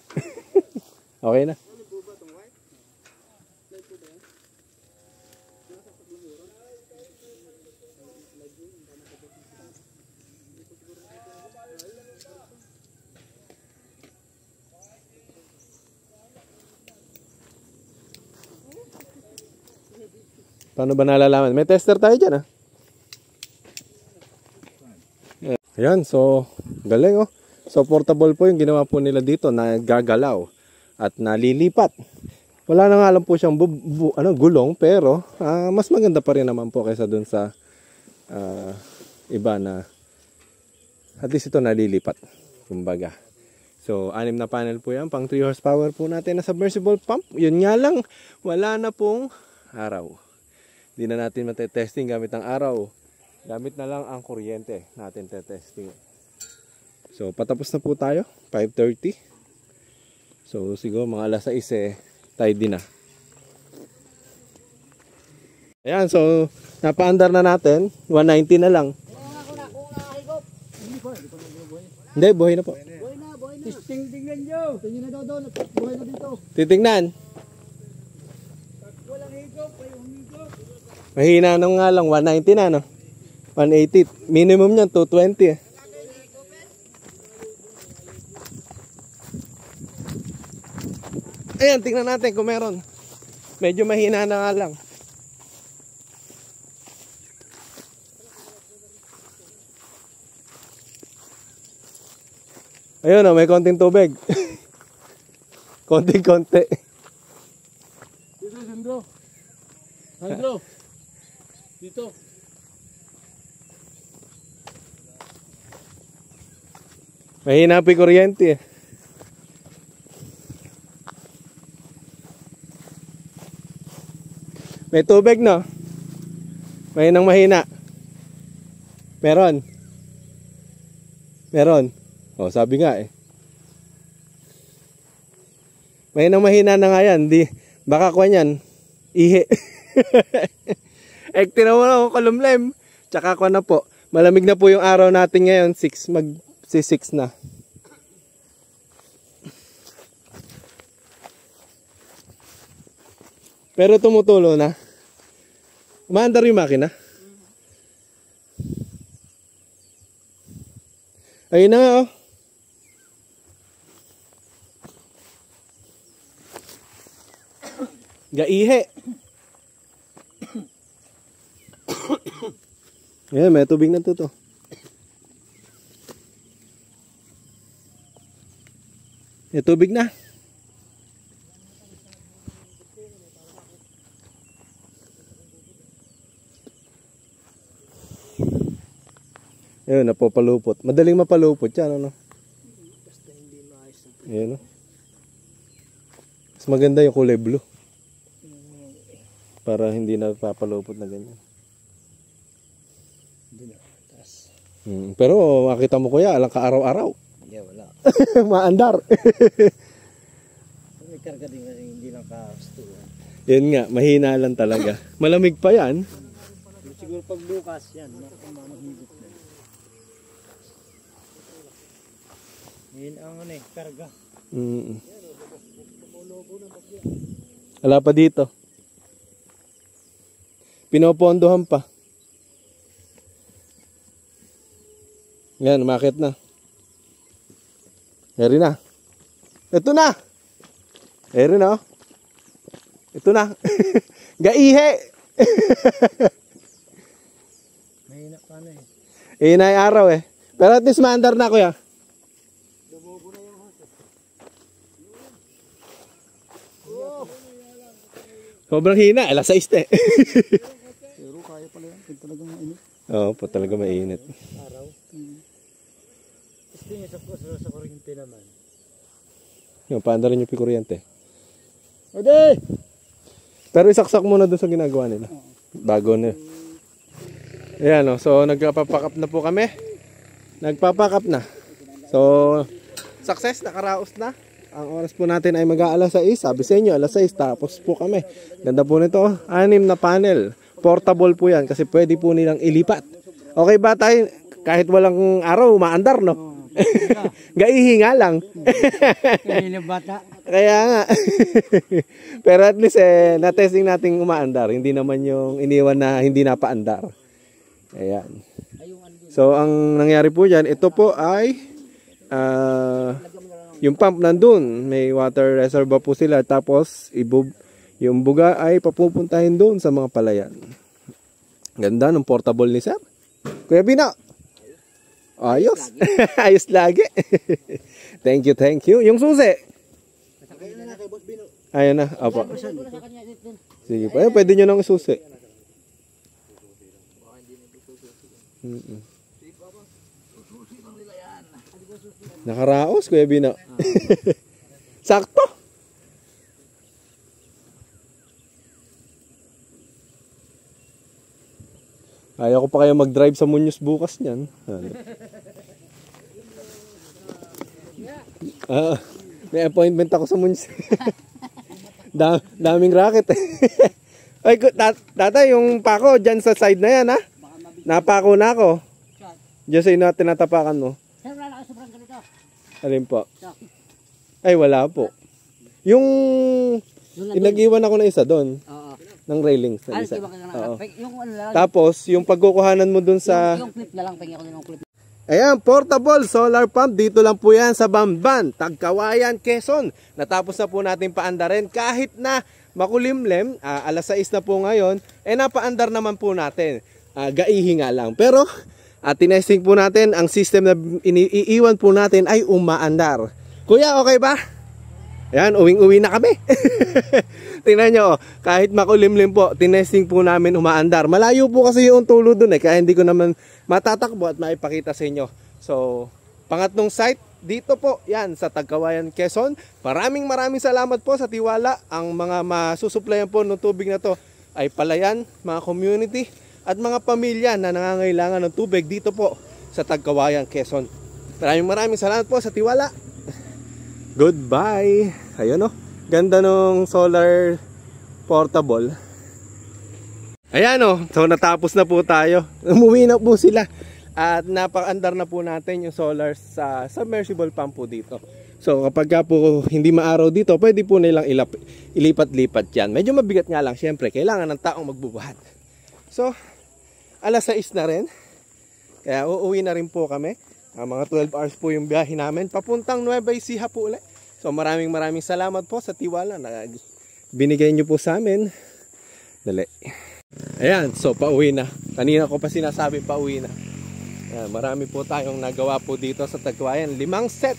S1: Okay na. Paano ba nalalaman? May tester tayo dyan, Ayan, so galing So portable po yung ginawa po nila dito na gagalaw at nalilipat. Wala na nga lang po siyang gulong, pero mas maganda pa rin naman po kaysa dun sa iba na at least ito nalilipat, kumbaga. So 6 na panel po yan, pang 3 horsepower po natin na submersible pump. Yun nga lang, wala na pong araw. Hindi na natin matetesting gamit ang araw. Gamit na lang ang kuryente natin testing. So patapos na po tayo, 5:30. So siguro mga alas 6 tidy na. Ayan, so napaandar na natin, 190 na lang. Hindi, buhay na po.
S6: Tingnan nyo. Tingnan na daw doon. Buhay na dito.
S1: Titignan.
S6: Walang higop. Walang higop.
S1: Mahina na nga lang, 190 na, no? 180. Minimum niyan, 220. Ayan, tingnan natin kung meron. Medyo mahina na nga lang. Ayun, may konting tubig. Konti-konti.
S2: Dito, Sandro. Sandro. Dito.
S1: Mahina pa yung kuryente. May tubig, no? Mahinang mahina. Meron. Meron. O, sabi nga Mahinang mahina na nga yan. Baka kuha niyan. Ihi. Tinawa na ako kalumlem. Tsaka kuha na po. Malamig na po yung araw natin ngayon. 6 na. Pero tumutulo na. Umaandar yung makina. Ayun na nga, Gaihe. Ayan, may tubig na to. May tubig na. Ayun, napapalupot. Madaling mapalupot yan, ano?
S6: Basta hindi maayos.
S1: Ayun, no? Mas maganda yung kulay blue. Para hindi na papalupot na ganyan.
S5: Hindi na. Taas.
S1: Pero makita mo kuya, alang ka araw-araw.
S5: Yeah, wala.
S1: Maandar.
S5: May karga din kasi hindi lang kastuhan.
S1: Yun nga, mahina lang talaga. Malamig pa yan.
S5: Siguro pag bukas yan, mamahigit na. Yun ang karga.
S1: Wala pa dito. Pinopondohan pa. Yan, umakit na. Eri na. Ito na. Eri na. Ito na. Gaihe.
S5: Mahina pa na
S1: Inay araw Pero at least maandar na kuya. Sobrang hina, alas 6
S6: Pero kaya pala yan. Kung talagang mainit.
S1: Oo, po talaga mainit.
S5: araw. Gusto niya sa kuryente naman.
S1: Yung paanda rin yung kuryente.
S6: Ode!
S1: Pero isaksak muna doon sa ginagawa nila. Bago na. Ayan so nagpapack up na po kami. Nagpapack up na. So, success, nakaraos na. Ang oras po natin ay mag-aalas 6. Sabi sa inyo, alas 6. Tapos po kami. Ganda po nito. 6 na panel. Portable po yan kasi pwede po nilang ilipat. Okay ba tayo? Kahit walang araw, maandar, no? Gaihi nga lang.
S6: Kanina bata.
S1: Kaya nga. Pero at least na-testing natin umaandar. Hindi naman yung iniwan na hindi napaandar. Ayan. So, ang nangyari po dyan, ito po ay yung pump nandun. May water reservoir po sila. Tapos, Yung buga ay papupuntahin doon sa mga palayan. Ganda ng portable ni Sir. Kuya Bino. Ayos. Ayos lagi. Thank you. Yung susi. Ayun na. Apo. Sige pa. Pwede nyo nang susi. Nakaraos, Kuya Bino. Sakto. Ayaw ko pa kayo mag-drive sa Muñoz bukas niyan. May appointment ako sa Muñoz. Daming racket. Ay, tata, yung pako dyan sa side na yan, ha? Napako na ako. Diyan sa tinatapakan mo.
S3: Sir, wala ka sobrang ganito.
S1: Alin po? Ay, wala po. Yung inag-iwan ako na isa doon.
S3: Oo.
S1: Ng railings na
S3: Ano,
S1: isa.
S3: iba ka na.
S1: Oo.
S3: Yung ano lang.
S1: Tapos, yung pagkukuhanan mo dun sa...
S3: Yung clip na lang, pengi ako ng clip.
S1: Ayan, portable solar pump. Dito lang po yan sa Bamban, Tagkawayan, Quezon. Natapos na po natin paandarin. Kahit na makulimlim, alas 6 na po ngayon, napaandar naman po natin. Gaihi nga lang. Pero, tinesting po natin, ang system na iiwan po natin ay umaandar. Kuya, okay ba? Ayan, uwing-uwi na kami. Tingnan nyo, kahit makulimlim po, tinesting po namin umaandar. Malayo po kasi yung tulo dun kaya hindi ko naman matatakbo at maipakita sa inyo. So, pangatlong site, dito po, yan, sa Tagkawayan, Quezon. Maraming salamat po sa tiwala. Ang mga masusuplayan po ng tubig na to ay palayan, mga community, at mga pamilya na nangangailangan ng tubig dito po sa Tagkawayan, Quezon. Maraming salamat po sa tiwala. Goodbye. Ayun, ganda nung solar portable. Ayan, so natapos na po tayo. Umuwi na po sila. At napaka-andar na po natin yung solar sa submersible pump po dito. So kapag po hindi maaraw dito, pwede po nilang ilipat-lipat yan. Medyo mabigat nga lang, syempre kailangan ng taong magbubuhat. So alas 6 na rin. Kaya uuwi na rin po kami. Mga 12 hours po yung biyahe namin. Papuntang Nueva Ecija po ulit. So maraming salamat po sa tiwala na binigay nyo po sa amin. Dali. Ayan, so pauwi na. Kanina ko pa sinasabi pauwi na. Ayan, marami po tayong nagawa po dito sa Tagkawayan. 5 set.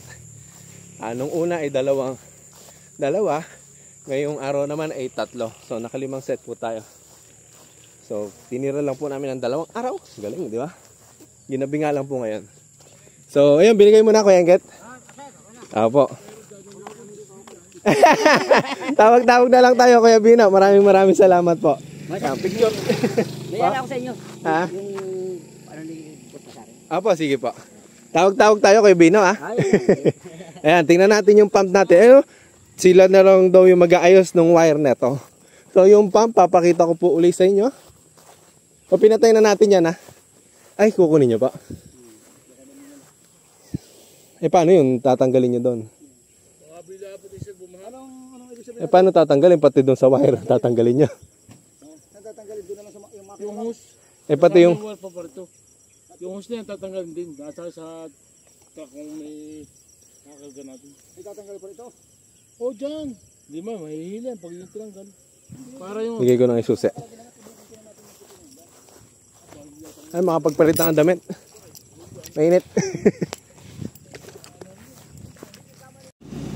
S1: Nung una ay dalawa. Ngayong araw naman ay 3. So naka 5 set po tayo. So tinira lang po namin ng 2 araw. Galing, di ba? Ginabi nga lang po ngayon. So, ayun, binigay mo na ko, Yanget. Apo. Tawag na lang tayo, Kuya Bino. Maraming salamat po. Picture.
S3: Mayala ako sa inyo.
S1: Ha?
S3: Yung, ano ni Putmasari.
S1: Apo, sige po. Tawag tayo, Kuya Bino, ha? Ayan, tingnan natin yung pump natin. Ayun, sila na lang daw yung mag-aayos ng wire neto. So, yung pump, papakita ko po ulit sa inyo. O, pinatay na natin yan, ha? Ay, kukunin nyo pa. Paano yun? Tatanggalin nyo doon? Paano tatanggalin? Pati doon sa wire, tatanggalin nyo.
S6: Natatanggalin doon naman sa
S2: Yung hose.
S1: Pati yung...
S2: Yung hose na yan, tatanggalin din. Nasa sa kung may nakakalga natin.
S6: May tatanggalin pa ito?
S2: O, dyan. Hindi ma, mahihilan pag yung tinanggal. Para yung...
S1: Bigay ko ng isusi. Ay, makapagpalit na ang damit. Mainit.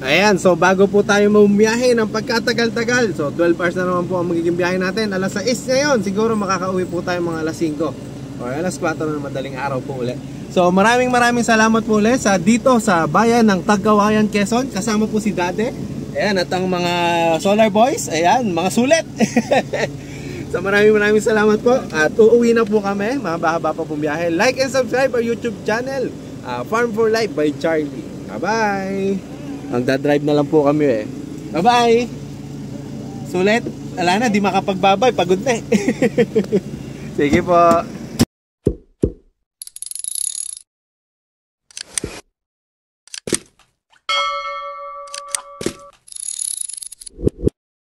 S1: Ayan, so bago po tayo bumiyahe ng pagkatagal-tagal. So 12 hours na naman po ang magiging biyahe natin. Alas 6 ngayon, siguro makakauwi po tayo mga alas 5. O alas 4 na madaling araw po ulit. So maraming salamat po ulit sa dito sa bayan ng Tagkawayan, Quezon. Kasama po si Dade. Ayan, at ang mga solar boys. Ayan, mga sulit. So maraming salamat po. At uuwi na po kami. Mahaba pa pong biyahe. Like and subscribe our YouTube channel. Farm for Life by Charlie. Bye-bye. Ang dadrive na lang po kami Bye-bye. Sulit. Ala na, di makapagbabay. Pagod na Sige po.